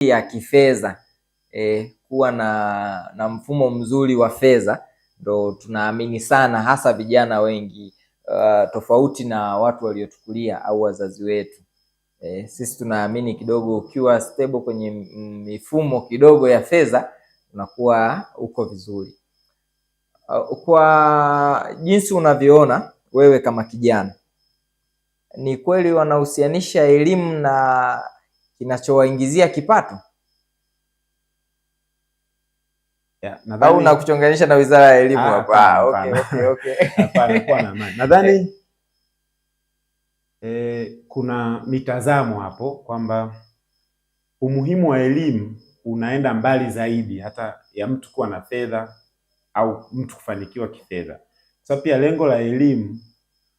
ya kifedha, kuwa na mfumo mzuri wa fedha, ndo tunaamini sana, hasa vijana wengi, tofauti na watu waliotukulia au wazazi wetu. Sisi tunaamini kidogo ukiwa stable kwenye mifumo kidogo ya fedha unakuwa uko vizuri. Kwa jinsi unavyoona wewe kama kijana, ni kweli wanahusianisha elimu na kinachowaingizia kipato? Au na kuchonganisha na Wizara ya Elimu hapa? Okay. Hapana. Nadhani kuna mitazamo hapo kwamba umuhimu wa elimu unaenda mbali zaidi hata ya mtu kuwa na fedha au mtu kufanikiwa kifedha. Sasa pia lengo la elimu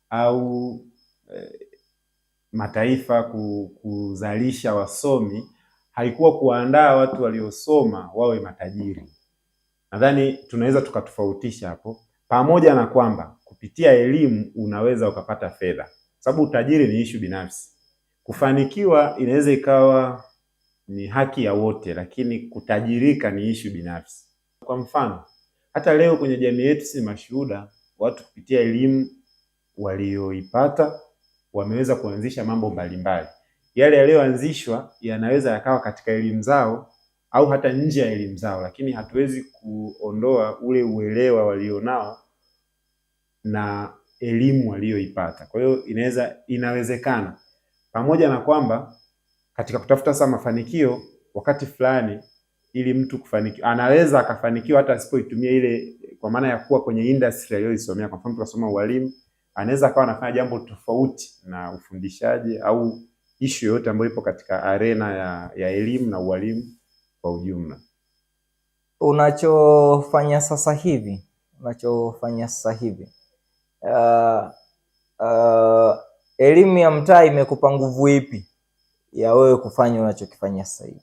au mataifa kuzalisha wasomi haikuwa kuandaa watu waliosoma wawe matajiri. Nadhani tunaweza tukatofautisha hapo, pamoja na kwamba kupitia elimu unaweza ukapata fedha, sababu utajiri ni issue binafsi. Kufanikiwa inaweza ikawa ni haki ya wote, lakini kutajirika ni issue binafsi. Kwa mfano, hata leo kwenye jamii yetu si mashuhuda, watu kupitia elimu walioipata wameweza kuanzisha mambo mbalimbali. Yale yaliyoanzishwa yanaweza yakawa katika elimu zao au hata nje ya elimu zao, lakini hatuwezi kuondoa ule uelewa walionao na elimu walioipata. Kwa hiyo inawezekana, pamoja na kwamba katika kutafuta sana mafanikio wakati fulani, ili mtu kufanikiwa anaweza akafanikiwa hata asipoitumia ile, kwa maana ya kuwa kwenye industry aliyoisomea. Kwa mfano tukasoma ualimu, anaweza akawa anafanya jambo tofauti na ufundishaji au issue yoyote ambayo ipo katika arena ya elimu na ualimu kwa ujumla. Unachofanya sasa hivi elimu ya mtaa imekupa nguvu ipi ya wewe kufanya unachokifanya sasa hivi?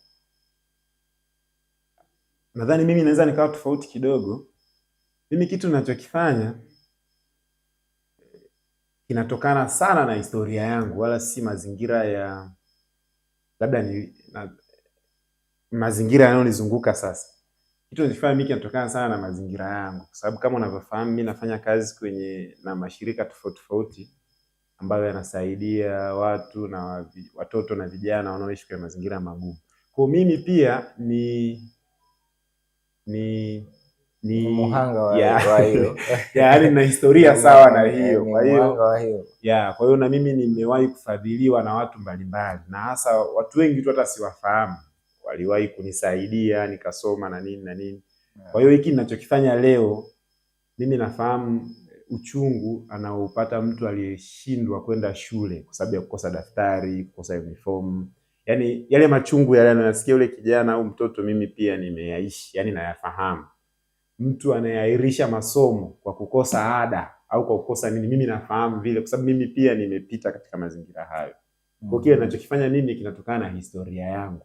Nadhani mimi naweza nikawa tofauti kidogo. Mimi kitu ninachokifanya kinatokana sana na historia yangu, wala si mazingira ya labda mazingira yanayonizunguka sasa. Kitu ninachofanya mimi kinatokana sana na mazingira yangu, kwa sababu kama unavyofahamu mimi nafanya kazi na mashirika tofauti ambayo yanasaidia watu na watoto na vijana wanaoishi kwenye mazingira magumu. Kwa mimi pia ni muhanga wa hiyo. Yaani na historia sawa na hiyo. Kwa hiyo na mimi nimewahi kufadhiliwa na watu mbalimbali, na hasa watu wengi tu hata siwafahamu waliwahi kunisaidia nikasoma na nini. Kwa hiyo hiki ninachokifanya leo, mimi nafahamu uchungu anaopata mtu aliyeshindwa kwenda shule kwa sababu ya kukosa daftari, kukosa uniform. Yaani yale machungu yale anasikia yule kijana au mtoto, mimi pia nimeyaishi, yaani nayafahamu. Mtu anayeahirisha masomo kwa kukosa ada au kwa kukosa nini, mimi nafahamu vile, kwa sababu mimi pia nimepita katika mazingira hayo. Kwa kile ninachokifanya mimi kinatokana na historia yangu.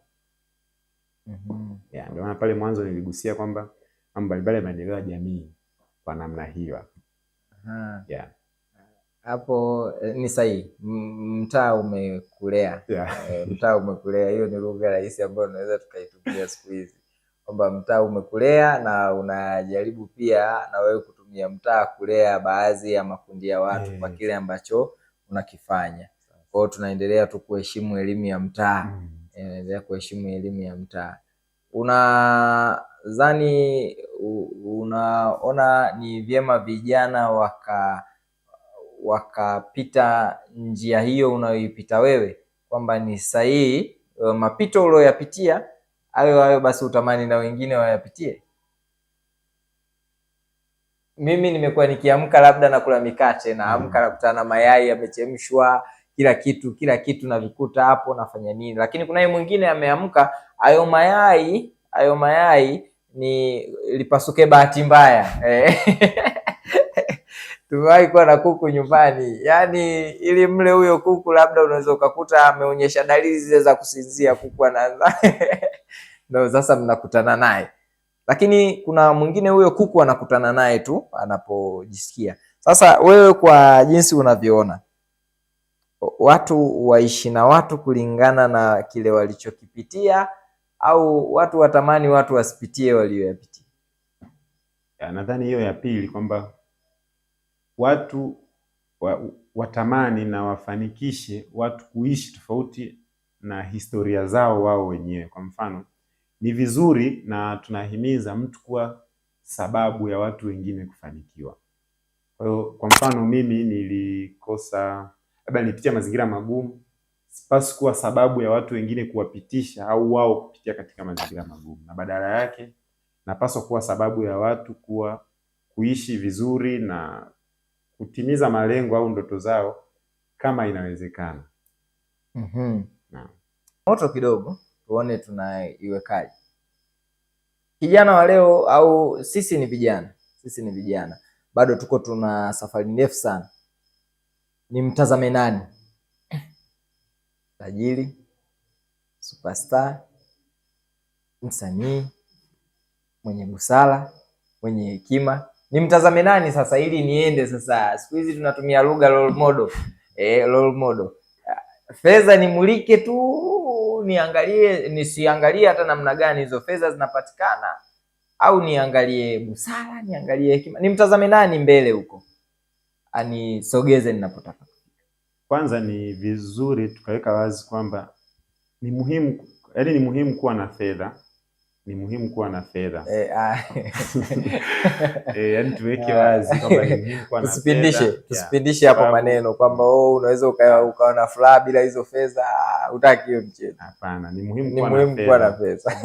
Ndio maana pale mwanzo niligusia kwamba mambo mbalimbali ya maendeleo ya jamii kwa namna hiyo. Hapo ni sahihi. Mtaa umekulea. Mtaa umekulea, hiyo ni lugha rahisi ambayo tunaweza tukaitumia siku hizi, kwamba mtaa umekulea na unajaribu pia na wewe kutumia mtaa kulea baadhi ya makundi ya watu kwa kile ambacho unakifanya. Kwa hiyo tunaendelea tu kuheshimu elimu ya mtaa. Unadhani unaona ni vyema vijana wakapita njia hiyo unayoipita wewe, kwamba ni sahihi mapito uliyoyapitia hayo basi utamani na wengine wayapitie? Mimi nimekuwa nikiamka labda nakula mikate, naamka nakutana na mayai yamechemshwa, kila kitu navikuta hapo, nafanya nini? Lakini kuna mwingine ameamka hayo mayai ni lipasuke bahati mbaya. Tumewahi kuwa na kuku nyumbani, yaani ili mle huyo kuku labda unaweza ukakuta ameonyesha dalili zile za kusinzia, kuku anaanza ndio sasa mnakutana naye. Lakini kuna mwingine huyo kuku anakutana naye tu anapojisikia. Sasa wewe kwa jinsi unavyoona, watu waishi na watu kulingana na kile walichokipitia au watu watamani watu wasipitie walioyapitia? Nadhani hiyo ya pili, kwamba watu watamani na wafanikishe watu kuishi tofauti na historia zao wao wenyewe. Kwa mfano, ni vizuri na tunahimiza mtu kuwa sababu ya watu wengine kufanikiwa. Kwa hiyo, kwa mfano mimi nilikosa, labda nilipitia mazingira magumu, sipaswi kuwa sababu ya watu wengine kuwapitisha au wao kupitia katika mazingira magumu, na badala yake napaswa kuwa sababu ya watu kuishi vizuri na kutimiza malengo au ndoto zao kama inawezekana. Moto kidogo tuone tunaiwekaje. Kijana wa leo, au sisi ni vijana bado tuko tuna safari ndefu sana. Ni mtazame nani? Tajiri, superstar, msanii mwenye busara, mwenye hekima? Ni mtazame nani sasa ili niende sasa? Siku hizi tunatumia lugha role model. Role model. Fedha nimulike tu, niangalie, nisiangalie hata namna gani hizo fedha zinapatikana, au niangalie busara, niangalie hekima? Ni mtazame nani mbele huko anisogeze ninapotaka? Kwanza ni vizuri tukaweka wazi kwamba ni muhimu kuwa na fedha. Ni muhimu kuwa na fedha. Yaani tuweke wazi kwamba ni muhimu kuwa na fedha. Tusipindishe hapo maneno kwamba unaweza ukawa na furaha bila hizo fedha. Hutaki hiyo mchezo. Hapana, ni muhimu kuwa na fedha.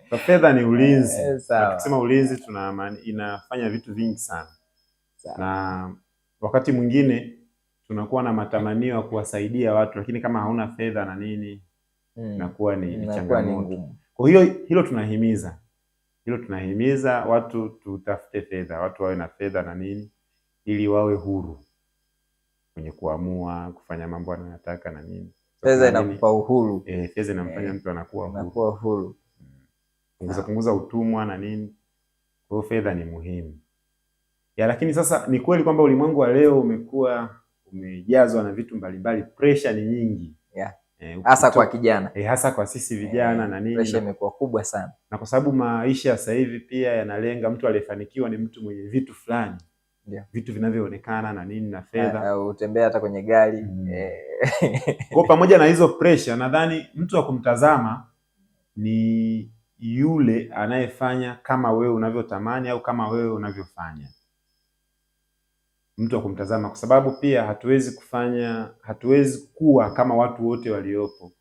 Kwa fedha ni ulinzi. Tukisema ulinzi inafanya vitu vingi sana. Na wakati mwingine tunakuwa na matamanio ya kuwasaidia watu, lakini kama hauna fedha na nini, inakuwa ni changamoto. Kwa hiyo hilo tunahimiza watu tutafute fedha, watu wawe na fedha na nini, ili wawe huru kwenye kuamua kufanya mambo anayotaka na nini. Fedha inakupa uhuru. Fedha inamfanya mtu anakuwa huru. Punguza utumwa na nini. Kwa hiyo fedha ni muhimu. Lakini sasa ni kweli kwamba ulimwengu wa leo umejazwa na vitu mbalimbali, pressure ni nyingi. Hasa kwa kijana. Hasa kwa sisi vijana na nini. Pressure imekuwa kubwa sana. Na kwa sababu maisha sasa hivi pia yanalenga mtu aliyefanikiwa ni mtu mwenye vitu fulani. Vitu vinavyoonekana na nini na fedha. Utembea hata kwenye gari. Kwa pamoja na hizo pressure, nadhani mtu wa kumtazama ni yule anayefanya kama wewe unavyotamani au kama wewe unavyofanya. Mtu wa kumtazama, kwa sababu pia hatuwezi kuwa kama watu wote waliopo.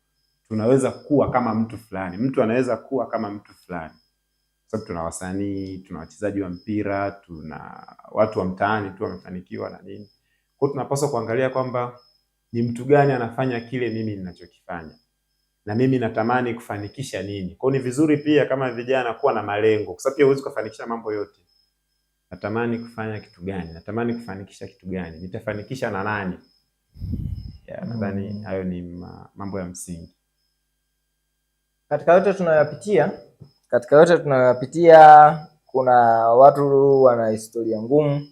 Tunaweza kuwa kama mtu fulani. Mtu anaweza kuwa kama mtu fulani. Kwa sababu tuna wasanii, tuna wachezaji wa mpira, tuna watu wa mtaani tu wamefanikiwa na nini. Kwa hiyo tunapaswa kuangalia kwamba ni mtu gani anafanya kile mimi ninachokifanya, na mimi natamani kufanikisha nini. Kwa hiyo ni vizuri pia kama vijana kuwa na malengo, kwa sababu pia huwezi kufanikisha mambo yote. Natamani kufanya kitu gani? Natamani kufanikisha kitu gani? Nitafanikisha na nani? Nadhani hayo ni mambo ya msingi. Katika yote tunayoyapitia kuna watu wana historia ngumu.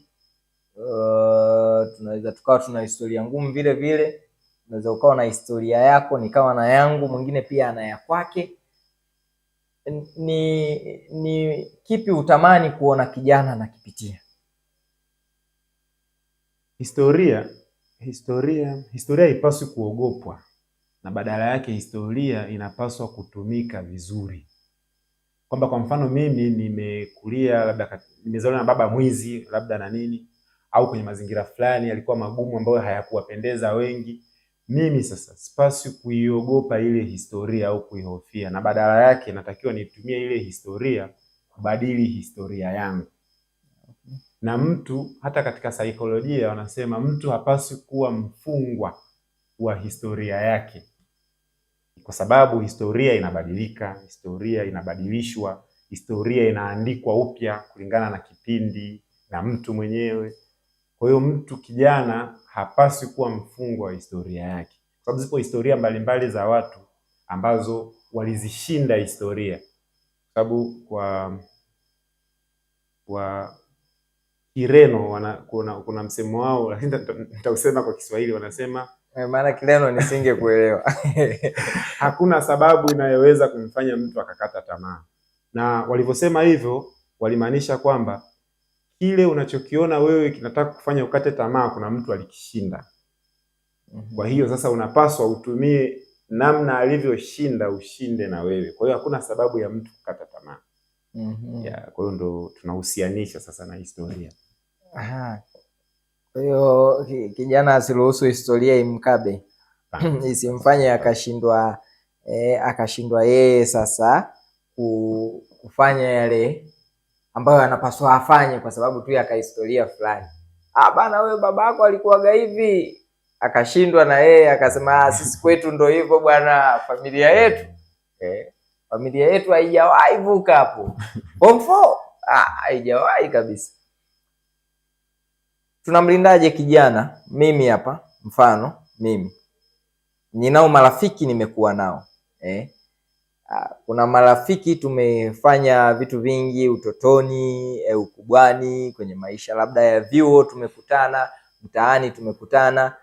Tunaweza tukawa tuna historia ngumu vile vile. Unaweza ukawa na historia yako, nikawa na yangu, mwingine pia ana ya kwake. Ni kipi utamani kuona kijana anakipitia? Historia haipaswi kuogopwa, na badala yake historia inapaswa kutumika vizuri. Kwamba kwa mfano mimi nimekulia labda nimezaliwa na baba mwizi labda na nini, au kwenye mazingira fulani yalikuwa magumu ambayo hayakuwapendeza wengi. Mimi sasa sipaswi kuiogopa ile historia au kuihofia, na badala yake natakiwa nitumie ile historia kubadili historia yangu. Na mtu, hata katika saikolojia wanasema mtu hapaswi kuwa mfungwa wa historia yake, kwa sababu historia inabadilika, historia inabadilishwa, historia inaandikwa upya kulingana na kipindi na mtu mwenyewe. Kwa hiyo mtu kijana hapaswi kuwa mfungwa wa historia yake, kwa sababu zipo historia mbalimbali za watu ambazo walizishinda historia. Kwa sababu kwa Kireno kuna msemo wao, lakini nitausema kwa Kiswahili, wanasema Maana kileno nisingekuelewa. Hakuna sababu inayoweza kumfanya mtu akakata tamaa, na walivyosema hivyo walimaanisha kwamba kile unachokiona wewe kinataka kufanya ukate tamaa, kuna mtu alikishinda. Kwa hiyo sasa unapaswa utumie namna alivyoshinda ushinde na wewe. Kwa hiyo hakuna sababu ya mtu kukata tamaa. Kwa hiyo ndo tunahusianisha sasa na historia. Kwa hiyo kijana asiruhusu historia imkabe. Isimfanye akashindwa yeye sasa kufanya yale ambayo anapaswa afanye kwa sababu tu ya historia fulani. Bana wewe babako alikuwaga hivi, akashindwa na yeye akasema sisi kwetu ndo hivyo bwana, familia yetu familia yetu haijawahi vuka hapo. Form 4 haijawahi kabisa. Tunamlindaje kijana? Mimi hapa mfano, mimi ninao marafiki nimekuwa nao kuna marafiki tumefanya vitu vingi utotoni, ukubwani, kwenye maisha labda ya vyuo tumekutana, mtaani tumekutana,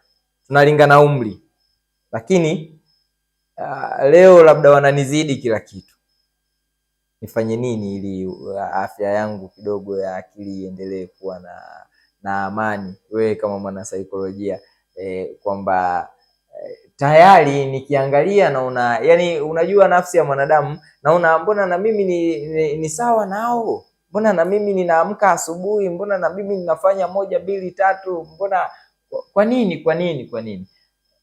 tunalingana umri, lakini leo labda wananizidi kila kitu. Nifanye nini ili afya yangu kidogo ya akili iendelee kuwa na amani? Wewe kama mwana saikolojia kwamba tayari nikiangalia naona, yani unajua nafsi ya mwanadamu, naona mbona na mimi ni sawa nao, mbona na mimi ninaamka asubuhi, mbona na mimi ninafanya 1 2 3, mbona kwa nini?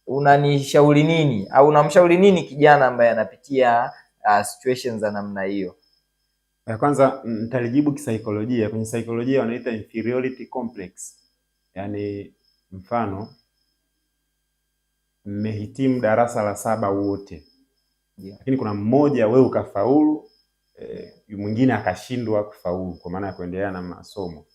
Unanishauri nini au unamshauri nini kijana ambaye anapitia situations za namna hiyo? Kwanza nitalijibu kisaikolojia. Kwenye saikolojia wanaita inferiority complex. Yani mfano mmehitimu darasa la 7 wote, lakini kuna mmoja wewe ukafaulu, mwingine akashindwa kufaulu kwa maana ya kuendelea na masomo.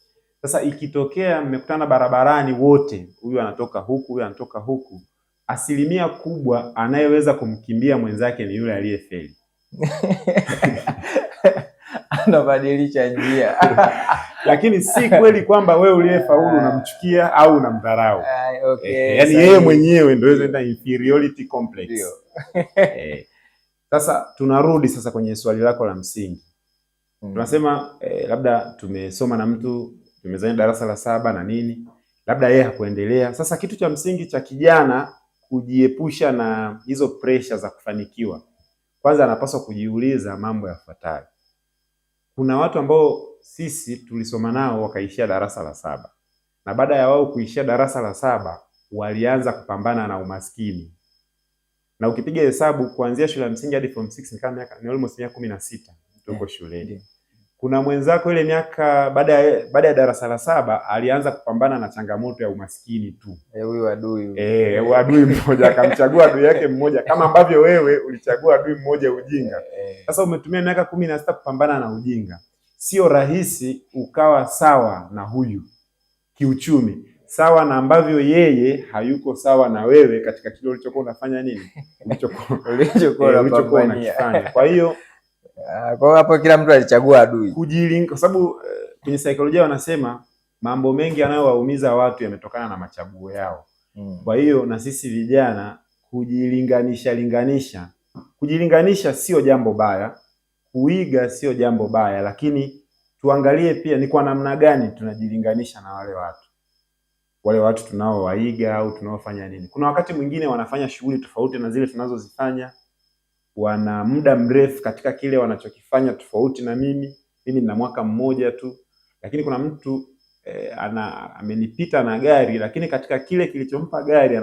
Sasa ikitokea mmekutana barabarani wote, huyu anatoka huku, huyu anatoka huku, asilimia kubwa anayeweza kumkimbia mwenzake ni yule aliyefeli. Anabadilisha njia. Lakini si kweli kwamba wewe uliyefaulu unamchukia au unamdharau. Yani yeye mwenyewe ndio inaitwa inferiority complex. Sasa tunarudi sasa kwenye swali lako la msingi. Tunasema labda tumesoma na mtu, tumezani darasa la 7 na nini, labda yeye hakuendelea. Sasa kitu cha msingi cha kijana kujiepusha na hizo pressure za kufanikiwa, kwanza anapaswa kujiuliza mambo yafuatayo. Kuna watu ambao sisi tulisoma nao wakaishia darasa la 7, na baada ya wao kuishia darasa la 7 walianza kupambana na umaskini. Na ukipiga hesabu kuanzia shule ya msingi hadi form 6 ni kama ni almost miaka 16 tuko shuleni. Kuna mwenzako ile miaka baada ya darasa la 7 alianza kupambana na changamoto ya umaskini tu. Huyu adui. Adui mmoja akamchagua adui yake mmoja, kama ambavyo wewe ulichagua adui mmoja ujinga. Sasa umetumia miaka 16 kupambana na ujinga. Sio rahisi ukawa sawa na huyu kiuchumi, sawa na ambavyo yeye hayuko sawa na wewe katika kile ulichokuwa unafanya nini? Ulichokuwa unafanya. Kwa hiyo kwa hapo kila mtu alichagua adui. Kujilinga, kwa sababu kwenye saikolojia wanasema mambo mengi yanayowaumiza watu yametokana na machaguo yao. Kwa hiyo na sisi vijana kujilinganisha sio jambo baya, kuiga sio jambo baya, lakini tuangalie pia ni kwa namna gani tunajilinganisha na wale watu tunaowaiga au tunaofanya nini. Kuna wakati mwingine wanafanya shughuli tofauti na zile tunazozifanya, wana muda mrefu katika kile wanachokifanya tofauti na mimi nina mwaka mmoja tu, lakini kuna mtu amenipita na gari, lakini katika kile kilichompa gari